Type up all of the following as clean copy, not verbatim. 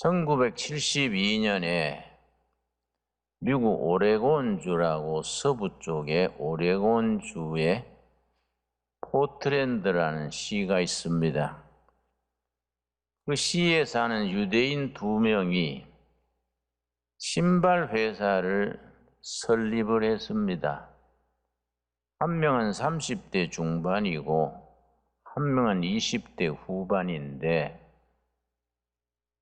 1972년에 미국 오레곤주라고 서부 쪽에 오레곤주에 포트랜드라는 시가 있습니다. 그 시에 사는 유대인 2명이 신발 회사를 설립을 했습니다. 한 명은 30대 중반이고 한 명은 20대 후반인데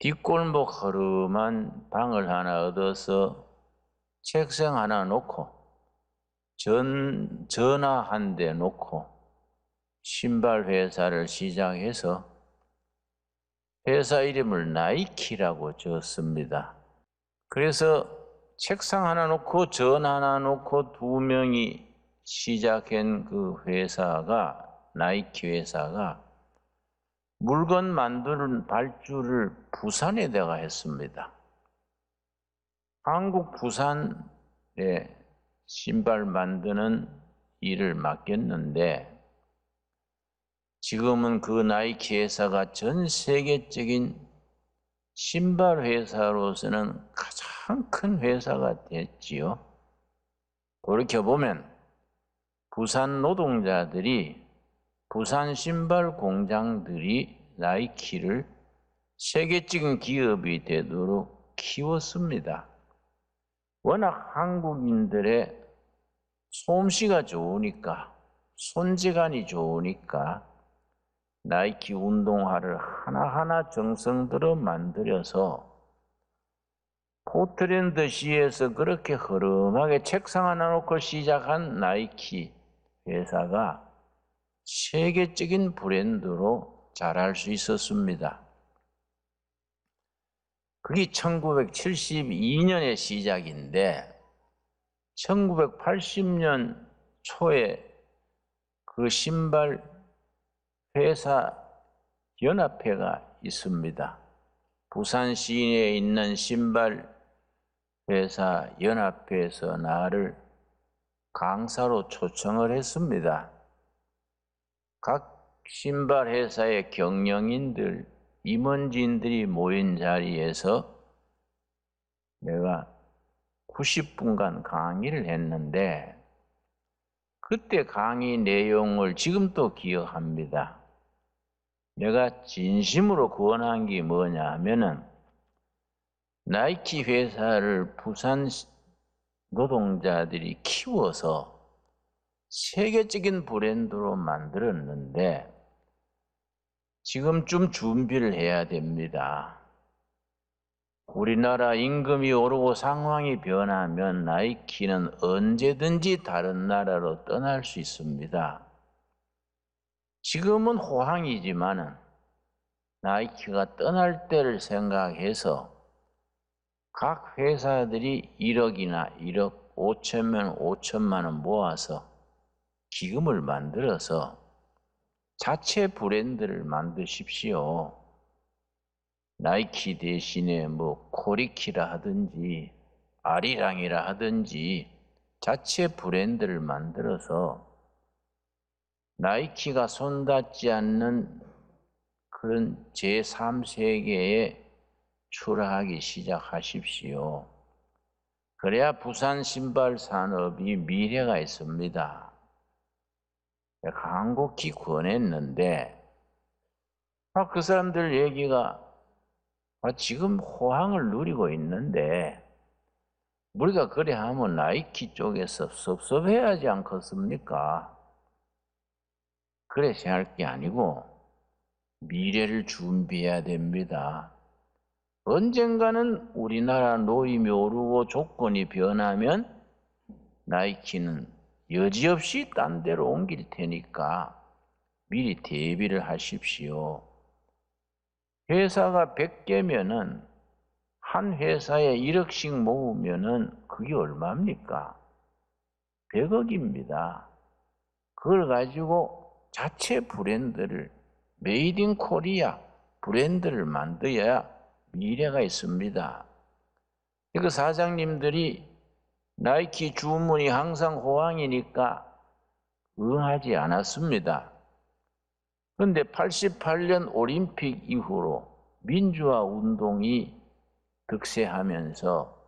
뒷골목 허름한 방을 하나 얻어서 책상 하나 놓고 전화 한 대 놓고 신발 회사를 시작해서 회사 이름을 나이키라고 지었습니다. 그래서 책상 하나 놓고 전화 하나 놓고 2명이 시작한 그 회사가 나이키 회사가 물건 만드는 발주를 부산에다가 했습니다. 한국 부산에 신발 만드는 일을 맡겼는데 지금은 그 나이키 회사가 전 세계적인 신발 회사로서는 가장 큰 회사가 됐지요. 돌이켜보면 부산 노동자들이 부산 신발 공장들이 나이키를 세계적인 기업이 되도록 키웠습니다. 워낙 한국인들의 솜씨가 좋으니까, 손재간이 좋으니까 나이키 운동화를 하나하나 정성 들여 만들어서 포트랜드 시에서 그렇게 허름하게 책상 하나 놓고 시작한 나이키 회사가 세계적인 브랜드로 자랄 수 있었습니다. 그게 1972년의 시작인데 1980년 초에 그 신발 회사 연합회가 있습니다. 부산 시내에 있는 신발 회사 연합회에서 나를 강사로 초청을 했습니다. 각 신발 회사의 경영인들, 임원진들이 모인 자리에서 내가 90분간 강의를 했는데 그때 강의 내용을 지금도 기억합니다. 내가 진심으로 권한 게 뭐냐 하면은 나이키 회사를 부산 노동자들이 키워서 세계적인 브랜드로 만들었는데 지금쯤 준비를 해야 됩니다. 우리나라 임금이 오르고 상황이 변하면 나이키는 언제든지 다른 나라로 떠날 수 있습니다. 지금은 호황이지만은 나이키가 떠날 때를 생각해서 각 회사들이 1억이나 1억 5천만 5천만 원 모아서 기금을 만들어서 자체 브랜드를 만드십시오. 나이키 대신에 뭐 코리키라 하든지 아리랑이라 하든지 자체 브랜드를 만들어서 나이키가 손닿지 않는 그런 제3세계에 출하하기 시작하십시오. 그래야 부산 신발 산업이 미래가 있습니다. 간곡히 권했는데 그 사람들 얘기가 지금 호황을 누리고 있는데 우리가 그래 하면 나이키 쪽에서 섭섭해하지 않겠습니까? 그래 생각할 게 아니고 미래를 준비해야 됩니다. 언젠가는 우리나라 노임이 오르고 조건이 변하면 나이키는 여지없이 딴 데로 옮길 테니까 미리 대비를 하십시오. 회사가 100개면은 한 회사에 1억씩 모으면은 그게 얼마입니까? 100억입니다. 그걸 가지고 자체 브랜드를 메이드 인 코리아 브랜드를 만들어야 미래가 있습니다. 그 사장님들이 나이키 주문이 항상 호황이니까 응하지 않았습니다. 그런데 88년 올림픽 이후로 민주화 운동이 득세하면서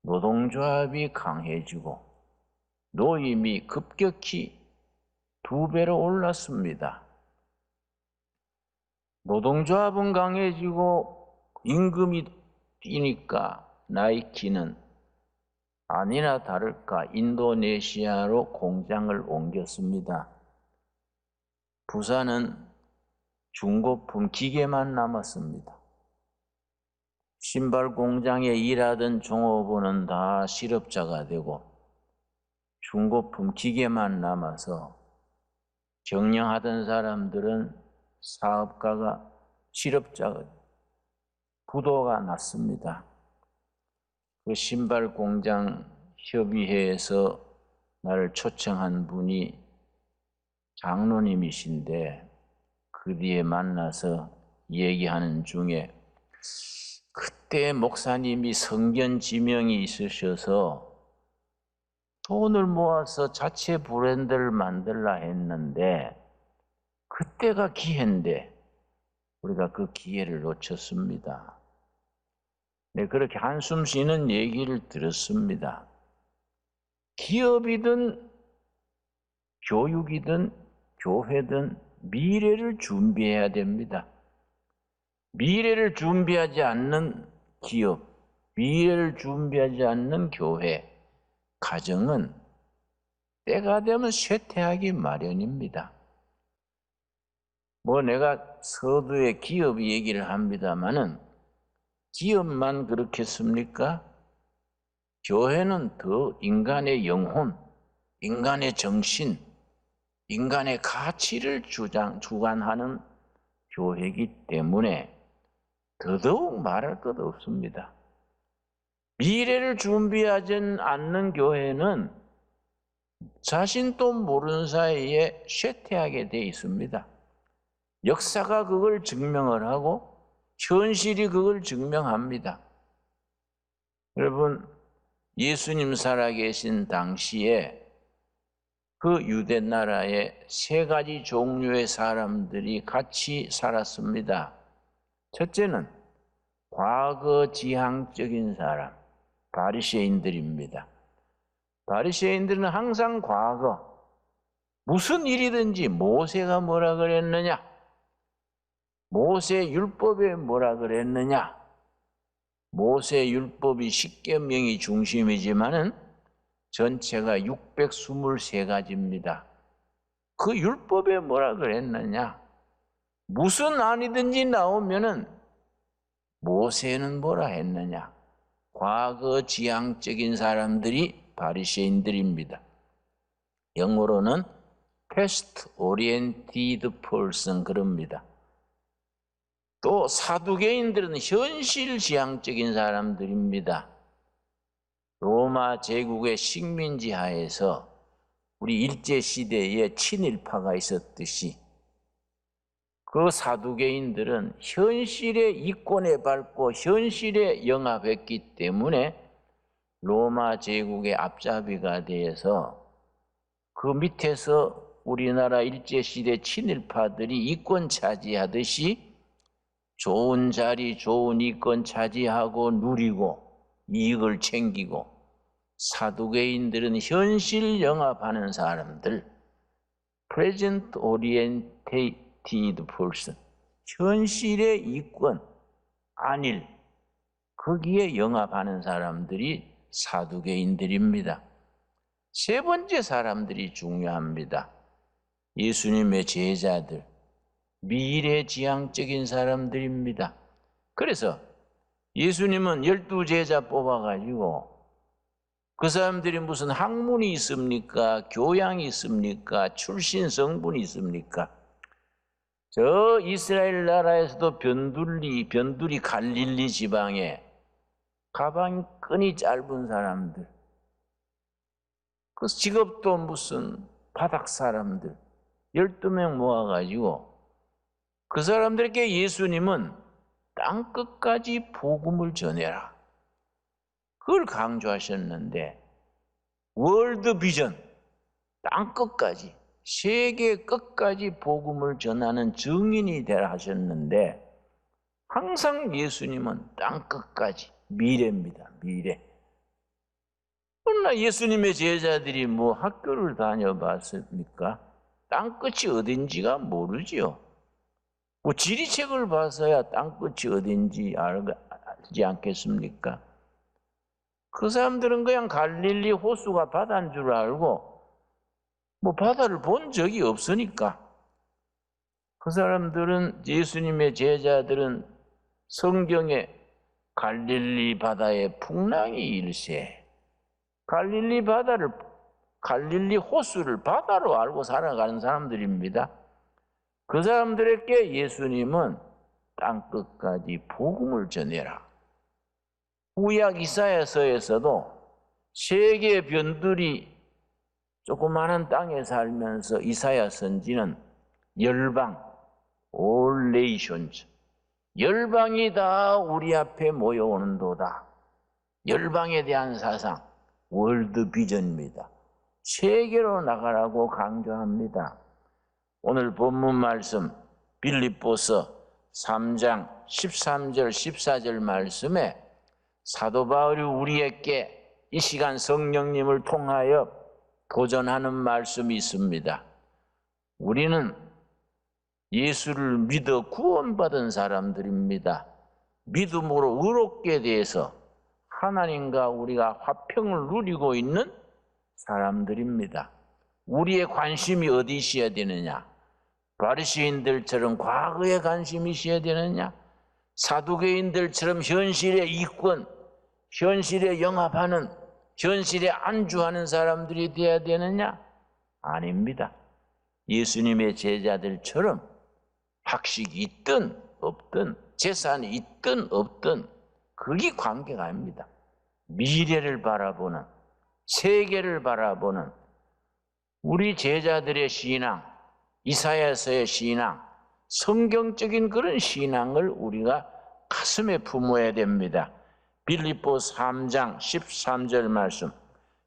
노동조합이 강해지고 노임이 급격히 2배로 올랐습니다. 노동조합은 강해지고 임금이 뛰니까 나이키는 아니나 다를까 인도네시아로 공장을 옮겼습니다. 부산은 중고품 기계만 남았습니다. 신발 공장에 일하던 종업원은 다 실업자가 되고 중고품 기계만 남아서 경영하던 사람들은 사업가가 실업자가 부도가 났습니다. 그 신발 공장 협의회에서 나를 초청한 분이 장로님이신데 그 뒤에 만나서 얘기하는 중에 그때 목사님이 성견 지명이 있으셔서 돈을 모아서 자체 브랜드를 만들라 했는데 그때가 기회인데 우리가 그 기회를 놓쳤습니다. 네, 그렇게 한숨 쉬는 얘기를 들었습니다. 기업이든 교육이든 교회든 미래를 준비해야 됩니다. 미래를 준비하지 않는 기업, 미래를 준비하지 않는 교회, 가정은 때가 되면 쇠퇴하기 마련입니다. 내가 서두에 기업 얘기를 합니다마는 기업만 그렇겠습니까? 교회는 더 인간의 영혼, 인간의 정신, 인간의 가치를 주관하는 교회이기 때문에 더더욱 말할 것 없습니다. 미래를 준비하지 않는 교회는 자신도 모르는 사이에 쇠퇴하게 돼 있습니다. 역사가 그걸 증명을 하고 현실이 그걸 증명합니다. 여러분, 예수님 살아계신 당시에 그 유대 나라에 3가지 종류의 사람들이 같이 살았습니다. 첫째는 과거 지향적인 사람, 바리새인들입니다. 바리새인들은 항상 과거 무슨 일이든지 모세가 뭐라 그랬느냐, 모세 율법에 뭐라 그랬느냐, 모세 율법이 십계명이 중심이지만은 전체가 623가지입니다. 그 율법에 뭐라 그랬느냐, 무슨 안이든지 나오면은 모세는 뭐라 했느냐, 과거 지향적인 사람들이 바리새인들입니다. 영어로는 past oriented person 그럽니다. 또 사두개인들은 현실 지향적인 사람들입니다. 로마 제국의 식민지 하에서 우리 일제시대에 친일파가 있었듯이 그 사두개인들은 현실의 이권에 밟고 현실에 영합했기 때문에 로마 제국의 앞잡이가 되어서 그 밑에서 우리나라 일제시대 친일파들이 이권 차지하듯이 좋은 자리, 좋은 이권 차지하고 누리고 이익을 챙기고, 사두개인들은 현실 영합하는 사람들, present oriented person, 현실의 이권, 안일, 거기에 영합하는 사람들이 사두개인들입니다. 3번째 사람들이 중요합니다. 예수님의 제자들, 미래지향적인 사람들입니다. 그래서 예수님은 12제자 뽑아가지고 그 사람들이 무슨 학문이 있습니까? 교양이 있습니까? 출신 성분이 있습니까? 저 이스라엘 나라에서도 변두리 갈릴리 지방에 가방끈이 짧은 사람들, 그 직업도 무슨 바닥 사람들 12명 모아가지고 그 사람들에게 예수님은 땅끝까지 복음을 전해라, 그걸 강조하셨는데, 월드 비전, 땅끝까지, 세계 끝까지 복음을 전하는 증인이 되라 하셨는데, 항상 예수님은 땅끝까지, 미래입니다. 미래. 그러나 예수님의 제자들이 뭐 학교를 다녀봤습니까? 땅끝이 어딘지가 모르지요. 뭐 지리책을 봐서야 땅끝이 어딘지 알지 않겠습니까? 그 사람들은 그냥 갈릴리 호수가 바다인 줄 알고 뭐 바다를 본 적이 없으니까 그 사람들은 예수님의 제자들은 성경에 갈릴리 바다의 풍랑이 일세 갈릴리 호수를 바다로 알고 살아가는 사람들입니다. 그 사람들에게 예수님은 땅끝까지 복음을 전해라. 구약 이사야서에서도 세계 변두리 조그마한 땅에 살면서 이사야 선지는 열방, all nations, 열방이 다 우리 앞에 모여오는도다. 열방에 대한 사상, 월드 비전입니다. 세계로 나가라고 강조합니다. 오늘 본문 말씀 빌립보서 3장 13절 14절 말씀에 사도 바울이 우리에게 이 시간 성령님을 통하여 도전하는 말씀이 있습니다. 우리는 예수를 믿어 구원받은 사람들입니다. 믿음으로 의롭게 돼서 하나님과 우리가 화평을 누리고 있는 사람들입니다. 우리의 관심이 어디 있어야 되느냐? 바리새인들처럼 과거에 관심이 있어야 되느냐? 사두개인들처럼 현실에 이권, 현실에 영합하는, 현실에 안주하는 사람들이 되어야 되느냐? 아닙니다. 예수님의 제자들처럼 학식이 있든 없든 재산이 있든 없든 그게 관계가 아닙니다. 미래를 바라보는, 세계를 바라보는 우리 제자들의 신앙, 이사야서의 신앙, 성경적인 그런 신앙을 우리가 가슴에 품어야 됩니다. 빌립보 3장 13절 말씀,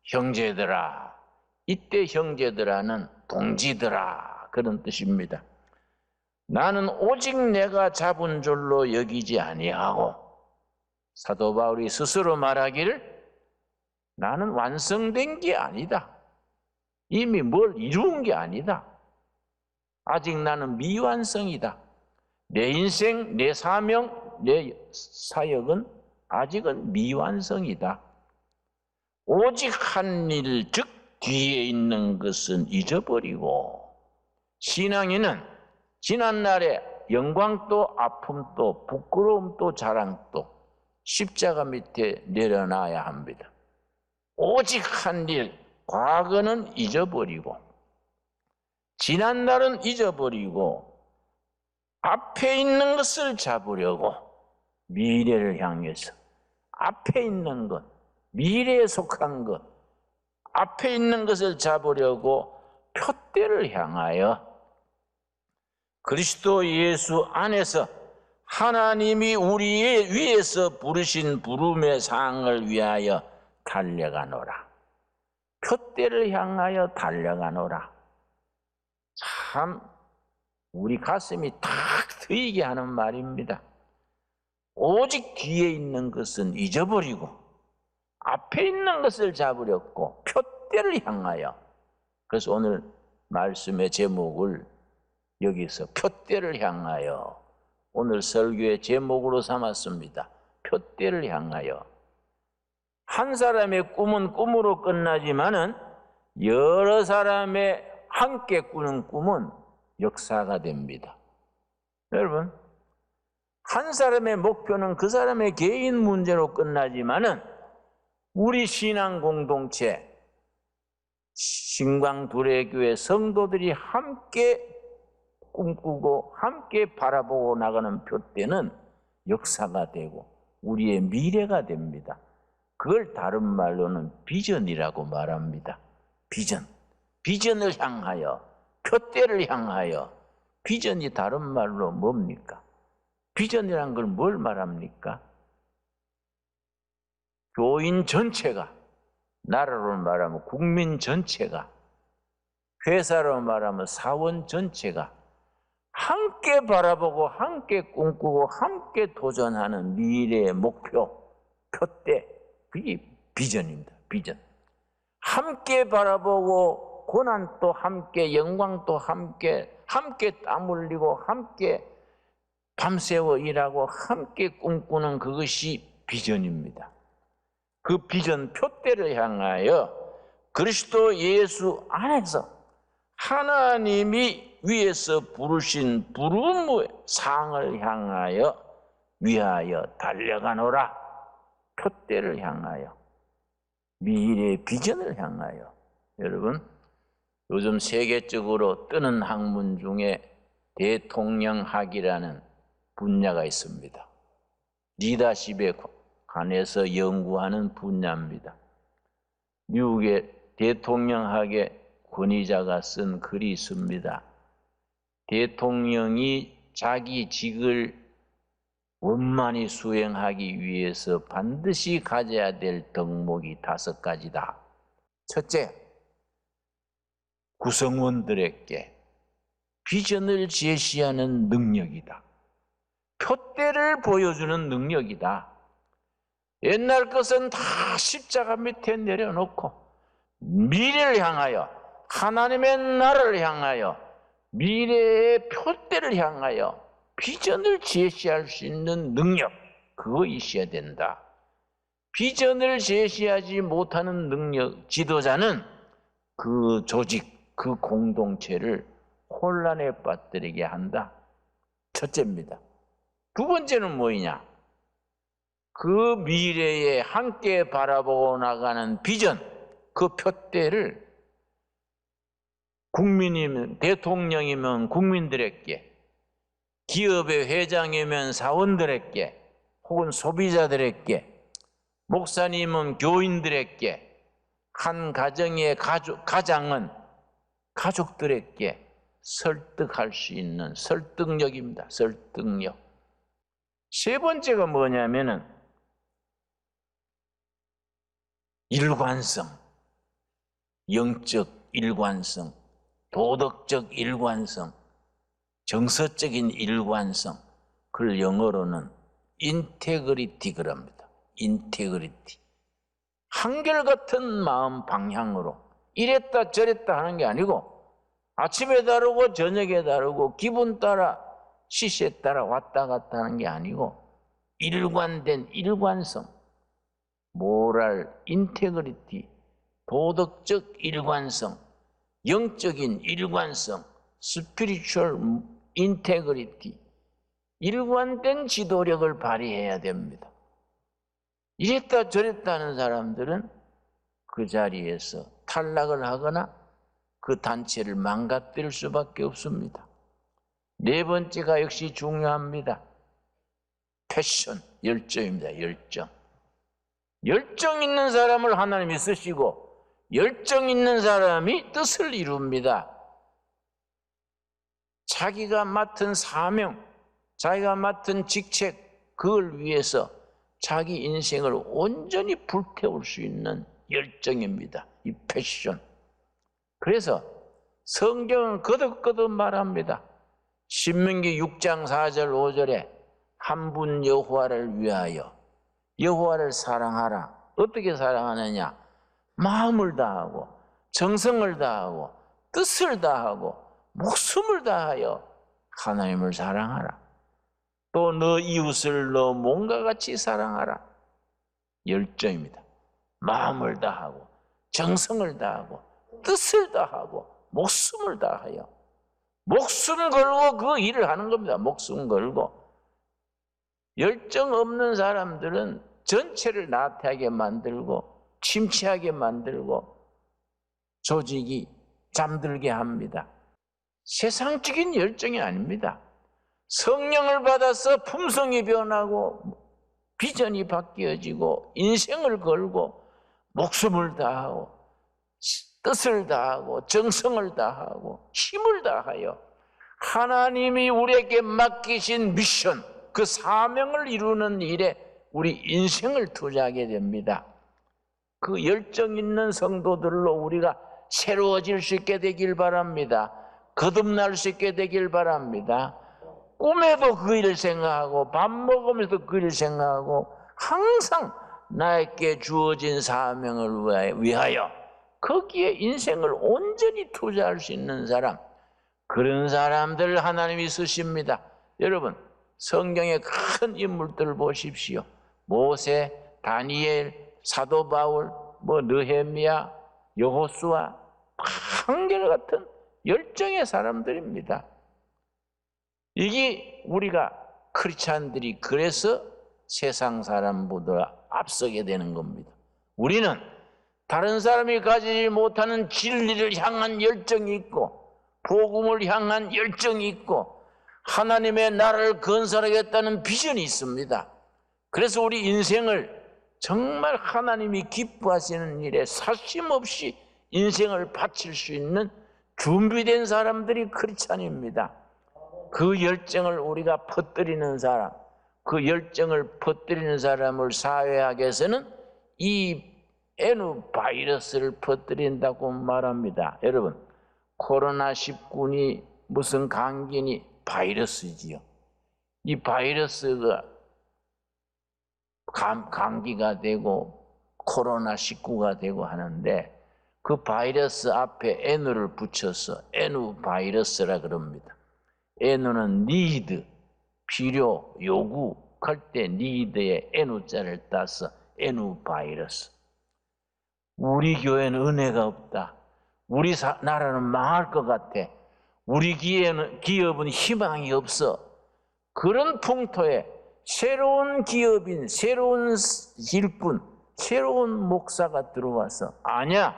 형제들아, 이때 형제들아는 동지들아 그런 뜻입니다. 나는 오직 내가 잡은 줄로 여기지 아니하고, 사도 바울이 스스로 말하기를 나는 완성된 게 아니다. 이미 뭘 이룬 게 아니다. 아직 나는 미완성이다. 내 인생, 내 사명, 내 사역은 아직은 미완성이다. 오직 한 일, 즉 뒤에 있는 것은 잊어버리고, 신앙인은 지난날의 영광도 아픔도 부끄러움도 자랑도 십자가 밑에 내려놔야 합니다. 오직 한 일, 과거는 잊어버리고 지난날은 잊어버리고 앞에 있는 것을 잡으려고 미래를 향해서 앞에 있는 것, 미래에 속한 것, 앞에 있는 것을 잡으려고 표대를 향하여 그리스도 예수 안에서 하나님이 우리 위에서 부르신 부름의 상을 위하여 달려가노라. 표대를 향하여 달려가노라. 참 우리 가슴이 탁 트이게 하는 말입니다. 오직 뒤에 있는 것은 잊어버리고 앞에 있는 것을 잡으려고 표대를 향하여. 그래서 오늘 말씀의 제목을 여기서 표대를 향하여 오늘 설교의 제목으로 삼았습니다. 표대를 향하여. 한 사람의 꿈은 꿈으로 끝나지만은 여러 사람의 함께 꾸는 꿈은 역사가 됩니다. 여러분, 한 사람의 목표는 그 사람의 개인 문제로 끝나지만은 우리 신앙 공동체, 신광두레교회 성도들이 함께 꿈꾸고 함께 바라보고 나가는 표대는 역사가 되고 우리의 미래가 됩니다. 그걸 다른 말로는 비전이라고 말합니다. 비전. 비전을 향하여, 표대를 향하여. 비전이 다른 말로 뭡니까? 비전이란 걸 뭘 말합니까? 교인 전체가, 나라로 말하면 국민 전체가, 회사로 말하면 사원 전체가 함께 바라보고 함께 꿈꾸고 함께 도전하는 미래의 목표, 표대, 그게 비전입니다. 비전. 함께 바라보고 고난도 함께, 영광도 함께 땀 흘리고 함께 밤새워 일하고 함께 꿈꾸는 그것이 비전입니다. 그 비전 표대를 향하여 그리스도 예수 안에서 하나님이 위에서 부르신 부름의 상을 위하여 달려가노라. 표대를 향하여, 미래의 비전을 향하여. 여러분, 요즘 세계적으로 뜨는 학문 중에 대통령학이라는 분야가 있습니다. 리더십에 관해서 연구하는 분야입니다. 미국의 대통령학의 권위자가 쓴 글이 있습니다. 대통령이 자기 직을 원만히 수행하기 위해서 반드시 가져야 될 덕목이 5가지다. 첫째, 구성원들에게 비전을 제시하는 능력이다. 표대를 보여주는 능력이다. 옛날 것은 다 십자가 밑에 내려놓고 미래를 향하여, 하나님의 나라를 향하여, 미래의 표대를 향하여 비전을 제시할 수 있는 능력, 그거 있어야 된다. 비전을 제시하지 못하는 능력, 지도자는 그 조직, 그 공동체를 혼란에 빠뜨리게 한다. 첫째입니다. 두 번째는 뭐냐? 그 미래에 함께 바라보고 나가는 비전, 그 표대를 국민이면, 대통령이면 국민들에게, 기업의 회장이면 사원들에게, 혹은 소비자들에게, 목사님은 교인들에게, 한 가정의 가장은 가족들에게 설득할 수 있는 설득력입니다. 설득력. 세 번째가 뭐냐면은 일관성, 영적 일관성, 도덕적 일관성, 정서적인 일관성, 그걸 영어로는 인테그리티 그럽니다. 인테그리티. 한결같은 마음 방향으로 이랬다 저랬다 하는 게 아니고 아침에 다르고 저녁에 다르고 기분 따라 시시에 따라 왔다 갔다 하는 게 아니고 일관된 일관성, 모랄 인테그리티, 도덕적 일관성, 영적인 일관성, 스피리추얼 인테그리티, 일관된 지도력을 발휘해야 됩니다. 이랬다 저랬다 하는 사람들은 그 자리에서 탈락을 하거나 그 단체를 망가뜨릴 수밖에 없습니다. 네 번째가 역시 중요합니다. 패션, 열정입니다. 열정. 열정 있는 사람을 하나님이 쓰시고 열정 있는 사람이 뜻을 이룹니다. 자기가 맡은 사명, 자기가 맡은 직책, 그걸 위해서 자기 인생을 온전히 불태울 수 있는 열정입니다. 이 패션. 그래서 성경은 거듭거듭 말합니다. 신명기 6장 4절 5절에 한 분 여호와를 위하여 여호와를 사랑하라. 어떻게 사랑하느냐? 마음을 다하고 정성을 다하고 뜻을 다하고 목숨을 다하여 하나님을 사랑하라. 또 너 이웃을 너 몸과 같이 사랑하라. 열정입니다. 마음을 다하고 정성을 다하고 뜻을 다하고 목숨을 다하여 목숨 걸고 그 일을 하는 겁니다. 목숨 걸고. 열정 없는 사람들은 전체를 나태하게 만들고 침체하게 만들고 조직이 잠들게 합니다. 세상적인 열정이 아닙니다. 성령을 받아서 품성이 변하고 비전이 바뀌어지고 인생을 걸고 목숨을 다하고 뜻을 다하고 정성을 다하고 힘을 다하여 하나님이 우리에게 맡기신 미션, 그 사명을 이루는 일에 우리 인생을 투자하게 됩니다. 그 열정 있는 성도들로 우리가 새로워질 수 있게 되길 바랍니다. 거듭날 수 있게 되길 바랍니다. 꿈에도 그 일을 생각하고 밥 먹으면서 그 일을 생각하고 항상 나에게 주어진 사명을 위하여 거기에 인생을 온전히 투자할 수 있는 사람, 그런 사람들 하나님이 쓰십니다. 여러분, 성경의 큰 인물들을 보십시오. 모세, 다니엘, 사도 바울, 느헤미야, 여호수아, 한결같은 열정의 사람들입니다. 이게 우리가 크리스찬들이 그래서 세상 사람보다 앞서게 되는 겁니다. 우리는 다른 사람이 가지지 못하는 진리를 향한 열정이 있고, 복음을 향한 열정이 있고, 하나님의 나라를 건설하겠다는 비전이 있습니다. 그래서 우리 인생을 정말 하나님이 기뻐하시는 일에 사심없이 인생을 바칠 수 있는 준비된 사람들이 크리스찬입니다. 그 열정을 우리가 퍼뜨리는 사람, 그 열정을 퍼뜨리는 사람을 사회학에서는 이 N 바이러스를 퍼뜨린다고 말합니다. 여러분, 코로나19니 무슨 감기니 바이러스지요. 이 바이러스가 감기가 되고 코로나19가 되고 하는데, 그 바이러스 앞에 N을 붙여서 N 바이러스라 그럽니다. N은 need, 필요, 요구할 때 need에 N자를 따서 N 바이러스. 우리 교회는 은혜가 없다. 우리 나라는 망할 것 같아. 우리 기업은 희망이 없어. 그런 풍토에 새로운 기업인, 새로운 일꾼, 새로운 목사가 들어와서, 아니야,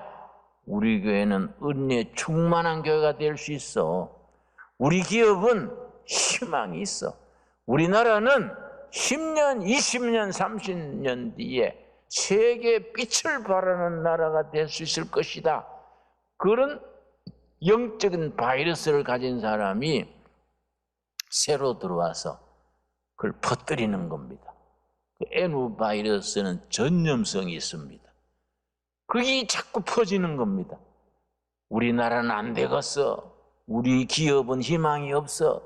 우리 교회는 은혜 충만한 교회가 될 수 있어. 우리 기업은 희망이 있어. 우리나라는 10년, 20년, 30년 뒤에 세계의 빛을 발하는 나라가 될 수 있을 것이다. 그런 영적인 바이러스를 가진 사람이 새로 들어와서 그걸 퍼뜨리는 겁니다. 그 N 바이러스는 전염성이 있습니다. 그게 자꾸 퍼지는 겁니다. 우리나라는 안 되겠어. 우리 기업은 희망이 없어.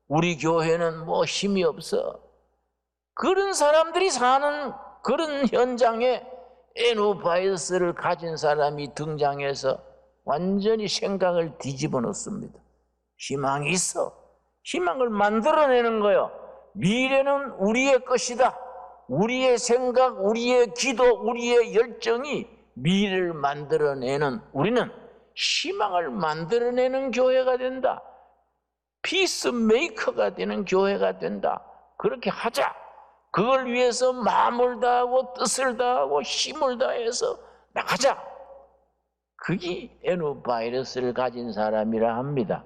우리 교회는 힘이 없어. 그런 사람들이 사는 그런 현장에 N 바이러스를 가진 사람이 등장해서 완전히 생각을 뒤집어 놓습니다. 희망이 있어. 희망을 만들어내는 거예요. 미래는 우리의 것이다. 우리의 생각, 우리의 기도, 우리의 열정이 미래를 만들어내는, 우리는 희망을 만들어내는 교회가 된다. 피스메이커가 되는 교회가 된다. 그렇게 하자. 그걸 위해서 마음을 다하고 뜻을 다하고 힘을 다해서 나가자. 그게 N 바이러스를 가진 사람이라 합니다.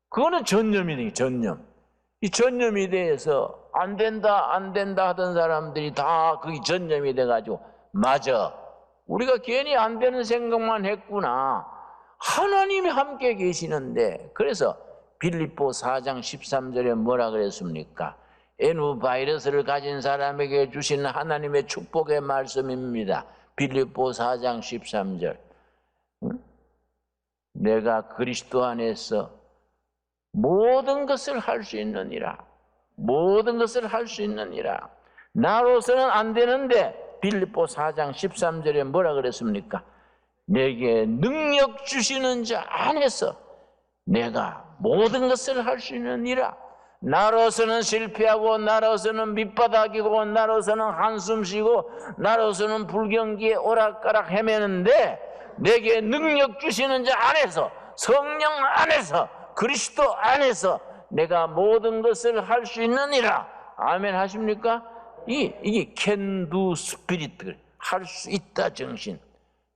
그거는 전념이네, 전념. 이 전념이 돼서 안 된다 하던 사람들이 다 그게 전념이 돼가지고, 맞아, 우리가 괜히 안 되는 생각만 했구나. 하나님이 함께 계시는데. 그래서 빌립보 4장 13절에 뭐라 그랬습니까? N 바이러스를 가진 사람에게 주시는 하나님의 축복의 말씀입니다. 빌립보 4장 13절. 내가 그리스도 안에서 모든 것을 할 수 있느니라. 모든 것을 할 수 있느니라. 나로서는 안 되는데 빌립보 4장 13절에 뭐라 그랬습니까? 내게 능력 주시는 자 안에서 내가 모든 것을 할 수 있느니라. 나로서는 실패하고, 나로서는 밑바닥이고, 나로서는 한숨 쉬고, 나로서는 불경기에 오락가락 헤매는데, 내게 능력 주시는 자 안에서, 성령 안에서, 그리스도 안에서 내가 모든 것을 할 수 있느니라. 아멘 하십니까? 이게 can do spirit, 할 수 있다 정신.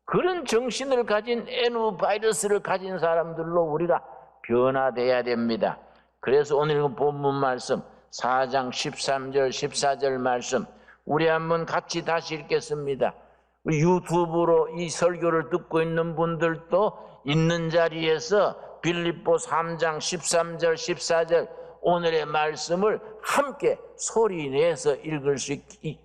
그런 정신을 가진 N 바이러스를 가진 사람들로 우리가 변화돼야 됩니다. 그래서 오늘 그 본문 말씀 4장 13절 14절 말씀 우리 한번 같이 다시 읽겠습니다. 유튜브로 이 설교를 듣고 있는 분들도 있는 자리에서 빌립보 3장 13절 14절 오늘의 말씀을 함께 소리내서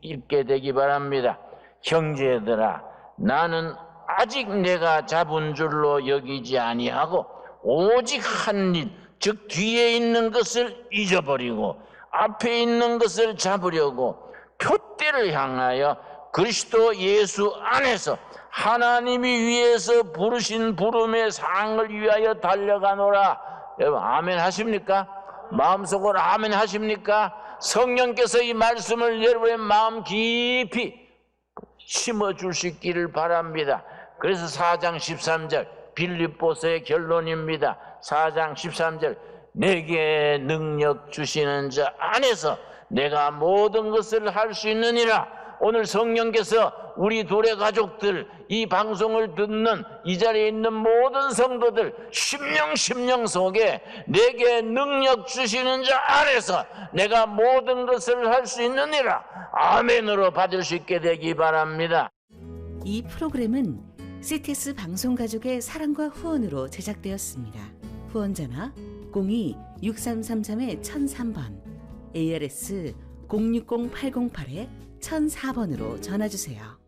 읽게 되기 바랍니다. 형제들아, 나는 아직 내가 잡은 줄로 여기지 아니하고 오직 한 일, 즉 뒤에 있는 것을 잊어버리고 앞에 있는 것을 잡으려고 표대를 향하여 그리스도 예수 안에서 하나님이 위에서 부르신 부름의 상을 위하여 달려가노라. 여러분 아멘 하십니까? 마음속으로 아멘 하십니까? 성령께서 이 말씀을 여러분의 마음 깊이 심어줄 수 있기를 바랍니다. 그래서 4장 13절 빌립보서의 결론입니다. 4장 13절 내게 능력 주시는 자 안에서 내가 모든 것을 할 수 있느니라. 오늘 성령께서 우리 둘의 가족들, 이 방송을 듣는 이 자리에 있는 모든 성도들 심령 속에 내게 능력 주시는 자 안에서 내가 모든 것을 할 수 있느니라. 아멘으로 받을 수 있게 되기 바랍니다. 이 프로그램은 CTS 방송가족의 사랑과 후원으로 제작되었습니다. 후원전화 02-6333-1003번, ARS 060-808-1004번으로 전화주세요.